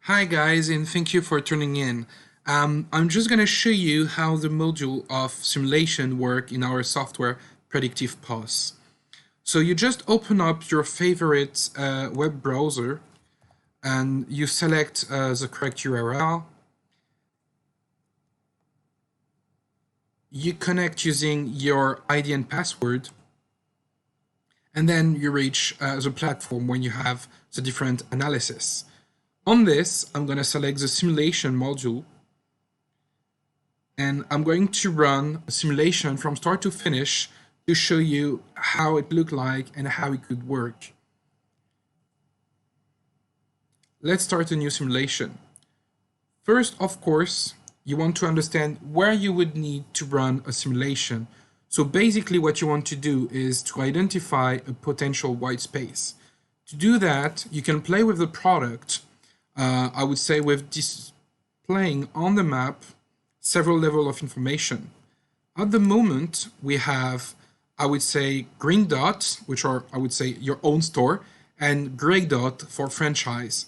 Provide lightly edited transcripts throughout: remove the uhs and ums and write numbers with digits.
Hi guys, and thank you for tuning in. I'm just going to show you how the module of simulation work in our software Predictive POS. So you just open up your favorite web browser and you select the correct URL. You connect using your ID and password, and then you reach the platform when you have the different analysis. On this, I'm going to select the simulation module, and I'm going to run a simulation from start to finish to show you how it looked like and how it could work. Let's start a new simulation. First, of course, you want to understand where you would need to run a simulation. So basically what you want to do is to identify a potential white space. To do that, you can play with the product, I would say with displaying on the map several levels of information. At the moment, we have, I would say, green dots, which are, I would say, your own store, and gray dot for franchise.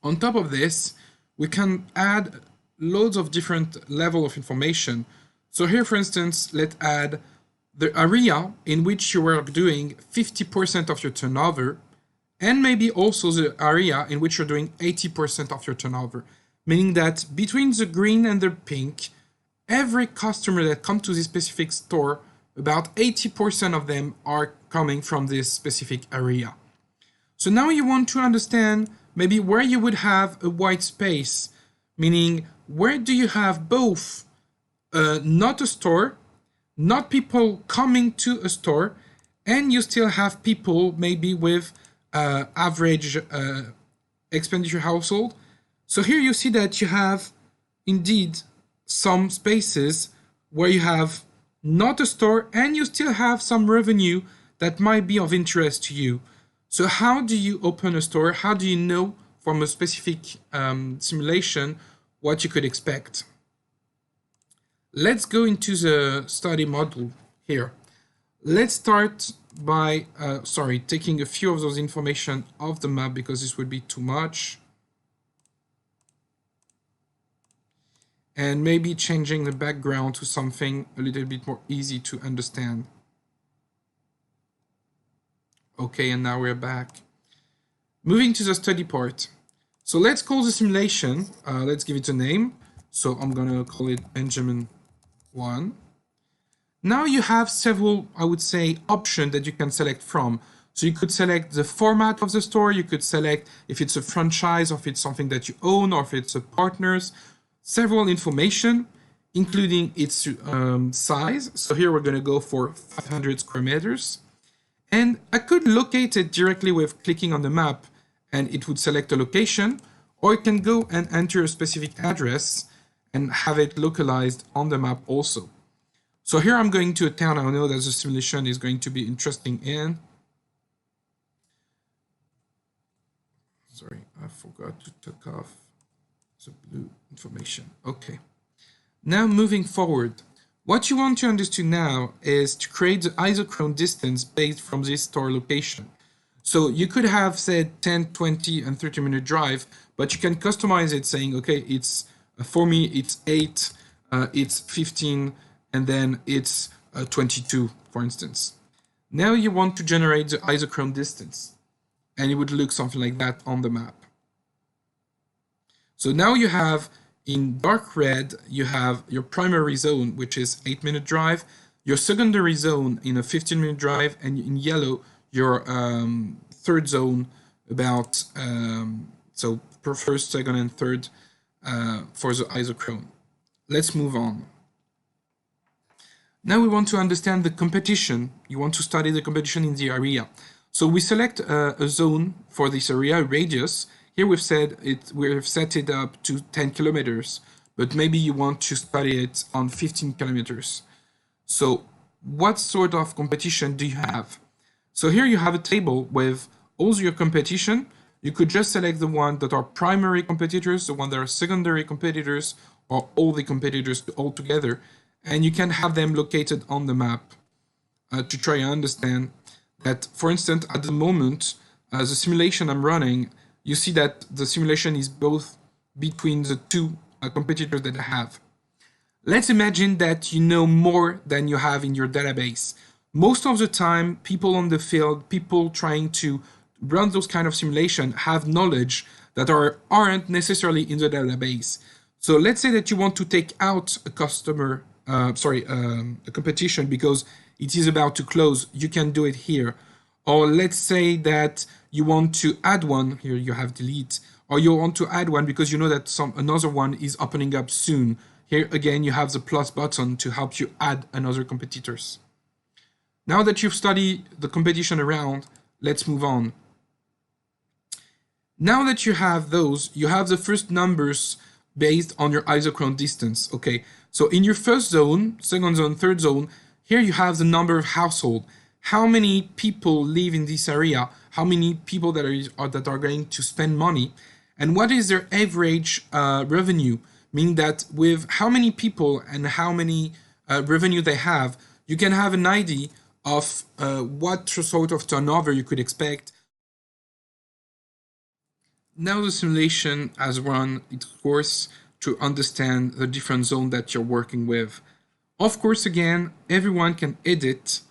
On top of this, we can add loads of different levels of information. So here, for instance, let's add the area in which you are doing 50% of your turnover, and maybe also the area in which you're doing 80% of your turnover, meaning that between the green and the pink, every customer that comes to this specific store, about 80% of them are coming from this specific area. So now you want to understand maybe where you would have a white space, meaning where do you have both not a store, not people coming to a store, and you still have people maybe with average expenditure household. So here you see that you have indeed some spaces where you have not a store and you still have some revenue that might be of interest to you. So how do you open a store? How do you know from a specific simulation what you could expect? Let's go into the study model here. Let's start by, taking a few of those information off the map because this would be too much. And maybe changing the background to something a little bit more easy to understand. Okay, and now we're back. Moving to the study part. So let's call the simulation, let's give it a name. So I'm gonna call it Benjamin 1. Now you have several, I would say, options that you can select from. So you could select the format of the store, you could select if it's a franchise, or if it's something that you own, or if it's a partners. Several information, including its size. So here we're gonna go for 500 square meters. And I could locate it directly with clicking on the map and it would select a location, or you can go and enter a specific address and have it localized on the map also. So here I'm going to a town I know that the simulation is going to be interesting in. Sorry, I forgot to take off the blue information. Okay. Now moving forward, what you want to understand now is to create the isochrone distance based from this store location. So you could have said 10, 20, and 30-minute drive, but you can customize it saying, okay, it's for me, it's 8, it's 15, and then it's 22, for instance. Now you want to generate the isochrone distance, and it would look something like that on the map. So now you have, in dark red, you have your primary zone, which is 8-minute drive, your secondary zone in a 15-minute drive, and in yellow, your third zone about, so per first, second, and third for the isochrone. Let's move on. Now we want to understand the competition. You want to study the competition in the area. So we select a zone for this area, radius. Here we've set it up to 10 kilometers, but maybe you want to study it on 15 kilometers. So what sort of competition do you have? So here you have a table with all your competition. You could just select the one that are primary competitors, the one that are secondary competitors, or all the competitors all together, and you can have them located on the map to try and understand that, for instance, at the moment, the simulation I'm running, you see that the simulation is both between the two competitors that I have. Let's imagine that you know more than you have in your database. Most of the time, people on the field, people trying to run those kind of simulation have knowledge that aren't necessarily in the database. So let's say that you want to take out a customer, a competition because it is about to close. You can do it here. Or let's say that you want to add one, here you have delete, or you want to add one because you know that another one is opening up soon. Here again, you have the plus button to help you add another competitors. Now that you've studied the competition around, let's move on. Now that you have those, you have the first numbers based on your isochron distance. Okay, so in your first zone, second zone, third zone, here you have the number of household. How many people live in this area? How many people that are going to spend money? And what is their average revenue? Meaning that with how many people and how many revenue they have, you can have an idea of what sort of turnover you could expect. Now the simulation has run its course to understand the different zone that you're working with. Of course, again, everyone can edit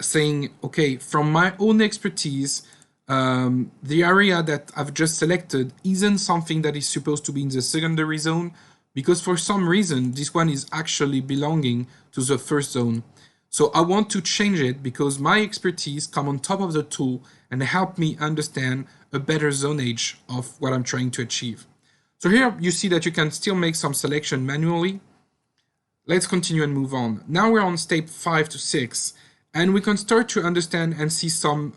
saying, okay, from my own expertise, the area that I've just selected isn't something that is supposed to be in the secondary zone because for some reason, this one is actually belonging to the first zone. So I want to change it because my expertise come on top of the tool and help me understand a better zonage of what I'm trying to achieve. So here you see that you can still make some selection manually. Let's continue and move on. Now we're on step 5 to 6 and we can start to understand and see some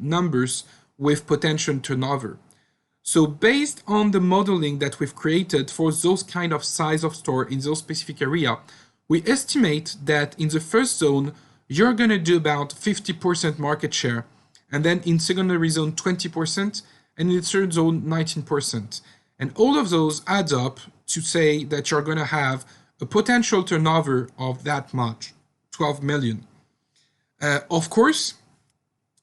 numbers with potential turnover. So based on the modeling that we've created for those kind of size of store in those specific area, we estimate that in the first zone, you're going to do about 50% market share, and then in secondary zone 20%, and in the third zone 19%. And all of those adds up to say that you're going to have a potential turnover of that much, 12 million. Of course,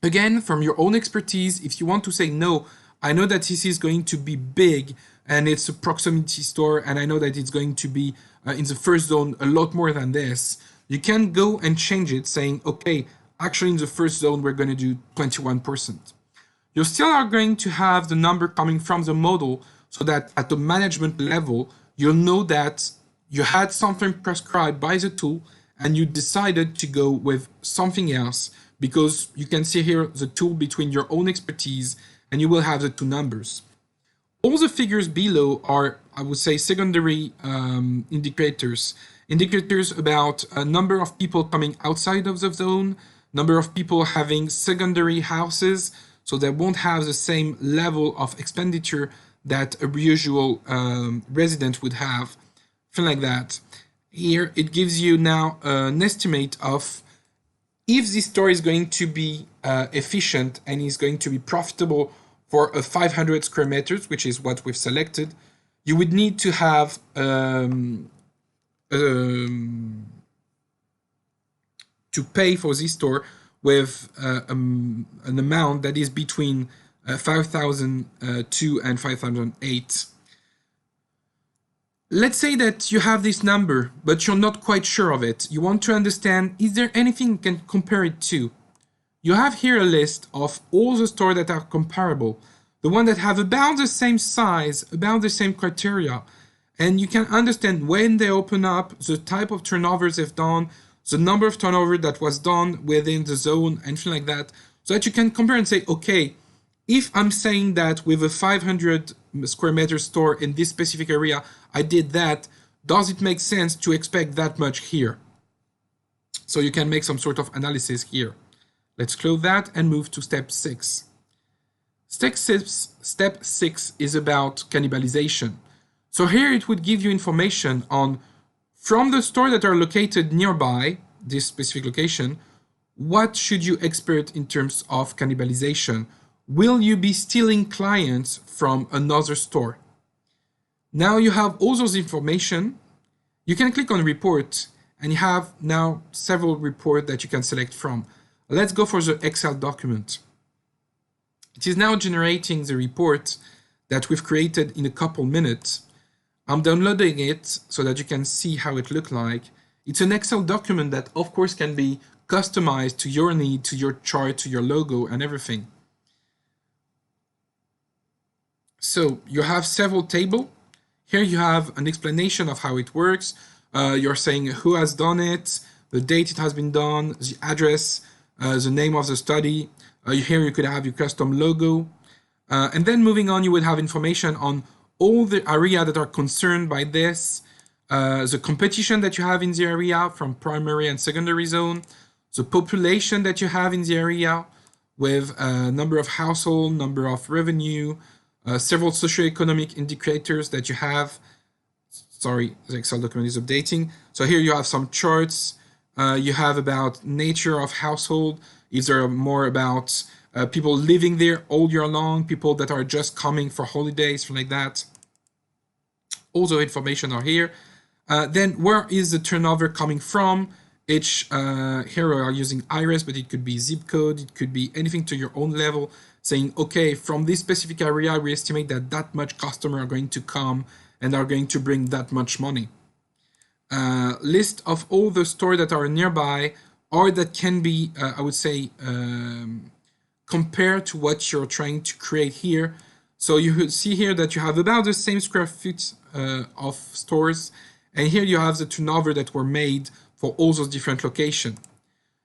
again, from your own expertise, if you want to say, no, I know that this is going to be big and it's a proximity store and I know that it's going to be in the first zone a lot more than this, you can go and change it saying, okay, actually in the first zone we're going to do 21%. You still are going to have the number coming from the model so that at the management level, you'll know that you had something prescribed by the tool and you decided to go with something else because you can see here the tool between your own expertise and you will have the two numbers. All the figures below are, I would say, secondary indicators. Indicators about a number of people coming outside of the zone, number of people having secondary houses, so they won't have the same level of expenditure that a usual resident would have, something like that. Here it gives you now an estimate of if this store is going to be efficient and is going to be profitable for a 500 square meters, which is what we've selected, you would need to have to pay for this store with an amount that is between 5,002 and 5,008. Let's say that you have this number, but you're not quite sure of it. You want to understand, is there anything you can compare it to? You have here a list of all the stores that are comparable, the ones that have about the same size, about the same criteria, and you can understand when they open up, the type of turnovers they've done, the number of turnover that was done within the zone, and things like that, so that you can compare and say, okay, if I'm saying that with a 500 square meter store in this specific area, I did that, does it make sense to expect that much here? So you can make some sort of analysis here. Let's close that and move to step 6. Step 6 is about cannibalization. So here it would give you information on, from the store that are located nearby, this specific location, what should you expect in terms of cannibalization? Will you be stealing clients from another store? Now you have all those information. You can click on report and you have now several reports that you can select from. Let's go for the Excel document. It is now generating the report that we've created in a couple minutes. I'm downloading it so that you can see how it looks like. It's an Excel document that of course can be customized to your need, to your chart, to your logo and everything. So you have several tables. Here you have an explanation of how it works. You're saying who has done it, the date it has been done, the address, the name of the study. Here you could have your custom logo. And then moving on, you would have information on all the area that are concerned by this, the competition that you have in the area from primary and secondary zone, the population that you have in the area with number of household, number of revenue, several socioeconomic indicators that you have. Sorry, the Excel document is updating. So here you have some charts. You have about nature of household. If there are more about people living there all year long, people that are just coming for holidays, something like that. All the information are here. Then where is the turnover coming from? Each here we are using iris, but it could be zip code, it could be anything to your own level, saying, okay, from this specific area, we estimate that that much customer are going to come and are going to bring that much money. List of all the stores that are nearby or that can be, I would say, compared to what you're trying to create here. So you see here that you have about the same square feet of stores, and here you have the turnover that were made for all those different locations.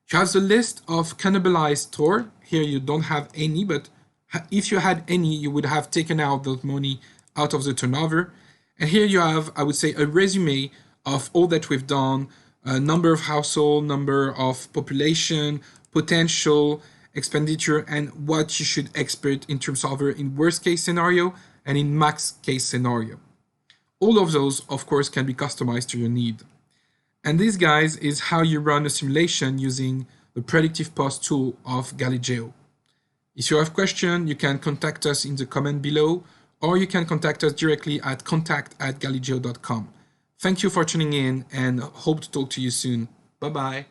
You have the list of cannibalized store. Here you don't have any, but if you had any, you would have taken out that money out of the turnover. And here you have, I would say, a resume of all that we've done, number of household, number of population, potential, expenditure, and what you should expect in terms of in worst case scenario and in max case scenario. All of those, of course, can be customized to your need. And this, guys, is how you run a simulation using the Predictive POS tool of Galigeo. If you have questions, you can contact us in the comment below, or you can contact us directly at contact@galigeo.com. Thank you for tuning in and hope to talk to you soon. Bye-bye.